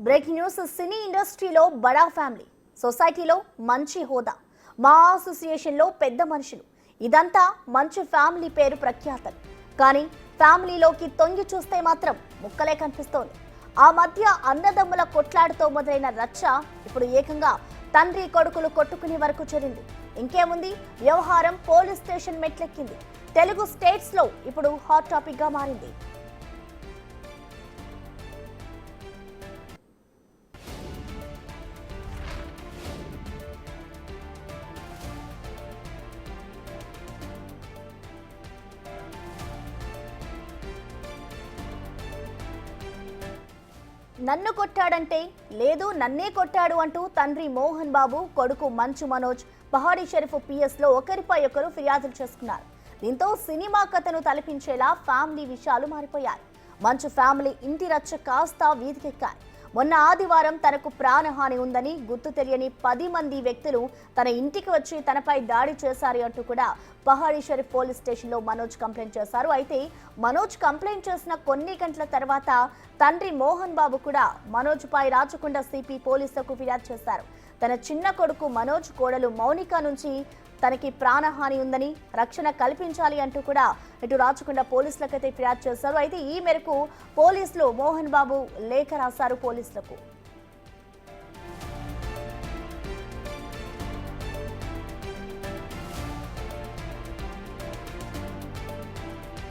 Breaking news సినీ ఇండస్ట్రీలో బడా family, సొసైటీలో మంచి హోదా, మా అసోసియేషన్లో పెద్ద మనుషులు, ఇదంతా మంచి ఫ్యామిలీ పేరు ప్రఖ్యాతలు. కానీ ఫ్యామిలీలోకి తొంగి చూస్తే మాత్రం ముక్కలే కనిపిస్తోంది. ఆ మధ్య అన్నదమ్ముల కొట్లాడుతో మొదలైన రచ్చ ఇప్పుడు ఏకంగా తండ్రి కొడుకులు కొట్టుకునే వరకు చేరింది. ఇంకేముంది, వ్యవహారం పోలీస్ స్టేషన్ మెట్లెక్కింది. తెలుగు స్టేట్స్ లో ఇప్పుడు హాట్ టాపిక్ గా మారింది. నన్ను కొట్టాడంటే లేదు నన్నే కొట్టాడు అంటూ తండ్రి మోహన్ బాబు, కొడుకు మంచు మనోజ్ పహాడీ షరీఫ్ పిఎస్ లో ఒకరిపై ఒకరు ఫిర్యాదులు చేసుకున్నారు. దీంతో సినిమా కథను తలపించేలా ఫ్యామిలీ విషయాలు మారిపోయాయి. మంచు ఫ్యామిలీ ఇంటి రచ్చ కాస్త వీధికెక్కాయి. మొన్న ఆదివారం తనకు ప్రాణహాని ఉందని గుర్తు తెలియని 10 మంది వ్యక్తులు తన ఇంటికి వచ్చి తనపై దాడి చేశారు అంటూ కూడా పహాడీ షరీఫ్ పోలీస్ స్టేషన్లో మనోజ్ కంప్లైంట్ చేశారు. అయితే మనోజ్ కంప్లైంట్ చేసిన కొన్ని గంటల తర్వాత తండ్రి మోహన్ బాబు కూడా మనోజ్ పై రాచకొండ సిపి పోలీసులకు ఫిర్యాదు చేశారు. తన చిన్న కొడుకు మనోజ్, కోడలు మౌనిక నుంచి తనకి ప్రాణహాని ఉందని రక్షణ కల్పించాలి అంటూ కూడా ఇటు రాచకొండ పోలీసులకైతే ఫిర్యాదు చేశారు. అయితే ఈ మేరకు పోలీసులు మోహన్ బాబు లేఖ రాశారు పోలీసులకు.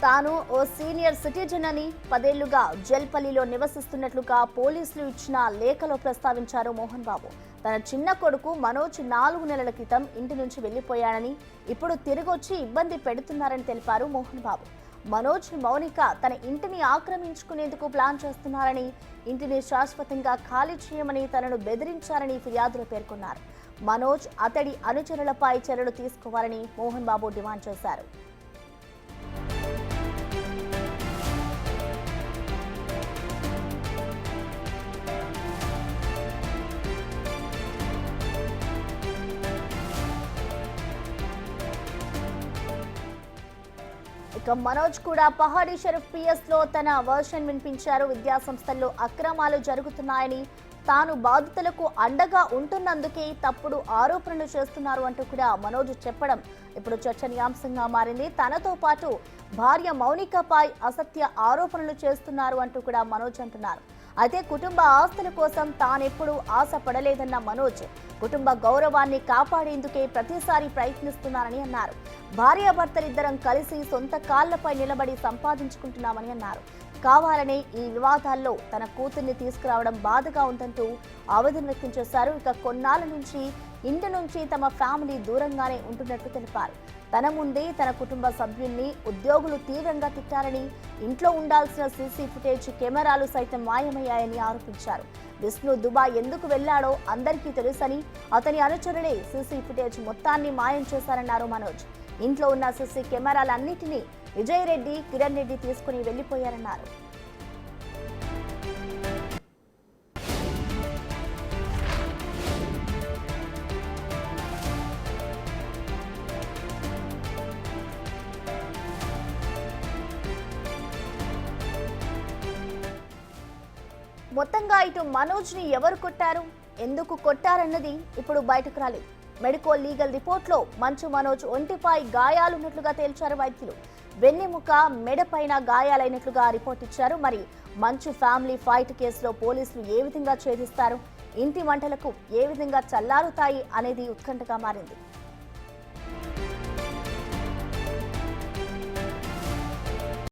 తాను ఓ సీనియర్ సిటిజన్ అని 10 ఏళ్లుగా జల్పల్లిలో నివసిస్తున్నట్లుగా పోలీసులు ఇచ్చిన లేఖలో ప్రస్తావించారు మోహన్ బాబు. తన చిన్న కొడుకు మనోజ్ 4 నెలల క్రితం ఇంటి నుంచి వెళ్లిపోయాడని, ఇప్పుడు తిరిగొచ్చి ఇబ్బంది పెడుతున్నారని తెలిపారు మోహన్ బాబు. మనోజ్, మౌనిక తన ఇంటిని ఆక్రమించుకునేందుకు ప్లాన్ చేస్తున్నారని, ఇంటిని శాశ్వతంగా ఖాళీ చేయమని తనను బెదిరించారని ఫిర్యాదులో పేర్కొన్నారు. మనోజ్, అతడి అనుచరులపై చర్యలు తీసుకోవాలని మోహన్ బాబు డిమాండ్ చేశారు. ఇక మనోజ్ కూడా పహాడీ షరీఫ్ పిఎస్ లో తన వర్షన్ వినిపించారు. విద్యాసంస్థల్లో అక్రమాలు జరుగుతున్నాయని, తాను బాధితులకు అండగా ఉంటున్నందుకే తప్పుడు ఆరోపణలు చేస్తున్నారు అంటూ కూడా మనోజ్ చెప్పడం ఇప్పుడు చర్చనీయాంశంగా మారింది. తనతో పాటు భార్య మౌనికపై అసత్య ఆరోపణలు చేస్తున్నారు అంటూ కూడా మనోజ్ అంటున్నారు. అయితే కుటుంబ ఆస్తుల కోసం తానెప్పుడు ఆశపడలేదన్న మనోజ్, కుటుంబ గౌరవాన్ని కాపాడేందుకే ప్రతిసారి ప్రయత్నిస్తున్నారని అన్నారు. భార్యాభర్తలిద్దరం కలిసి సొంత కాళ్లపై నిలబడి సంపాదించుకుంటున్నామని అన్నారు. కావాలనే ఈ వివాదాల్లో తన కూతుర్ని తీసుకురావడం బాధగా ఉందంటూ ఆవేదన వ్యక్తం చేశారు. ఇక కొన్నాళ్ల నుంచి ఇంటి నుంచి తమ ఫ్యామిలీ దూరంగానే ఉంటున్నట్లు తెలిపారు. తన ముందే తన కుటుంబ సభ్యుల్ని ఉద్యోగులు తీవ్రంగా తిట్టారని, ఇంట్లో ఉండాల్సిన సీసీ ఫుటేజ్ కెమెరాలు సైతం మాయమయ్యాయని ఆరోపించారు. విష్ణు దుబాయ్ ఎందుకు వెళ్లాడో అందరికీ తెలుసని, అతని అనుచరులే సీసీ ఫుటేజ్ మొత్తాన్ని మాయం చేశారన్నారు మనోజ్. ఇంట్లో ఉన్న సీసీ కెమెరాలన్నింటినీ విజయ్ రెడ్డి, కిరణ్ రెడ్డి తీసుకుని వెళ్లిపోయారన్నారు. మొత్తంగా ఇటు మనోజ్ ని ఎవరు కొట్టారు, ఎందుకు కొట్టారన్నది ఇప్పుడు బయటకు రాలేదు. మెడికో లీగల్ రిపోర్ట్లో మంచు మనోజ్ ఒంటిపై గాయాలున్నట్లుగా తేల్చారు వైద్యులు. వెన్నెముక, మెడపైన గాయాలైనట్లుగా రిపోర్ట్ ఇచ్చారు. మరి మంచు ఫ్యామిలీ ఫైట్ కేసులో పోలీసులు ఏ విధంగా ఛేదిస్తారు, ఇంటి మంటలకు ఏ విధంగా చల్లారుతాయి అనేది ఉత్కంఠగా మారింది.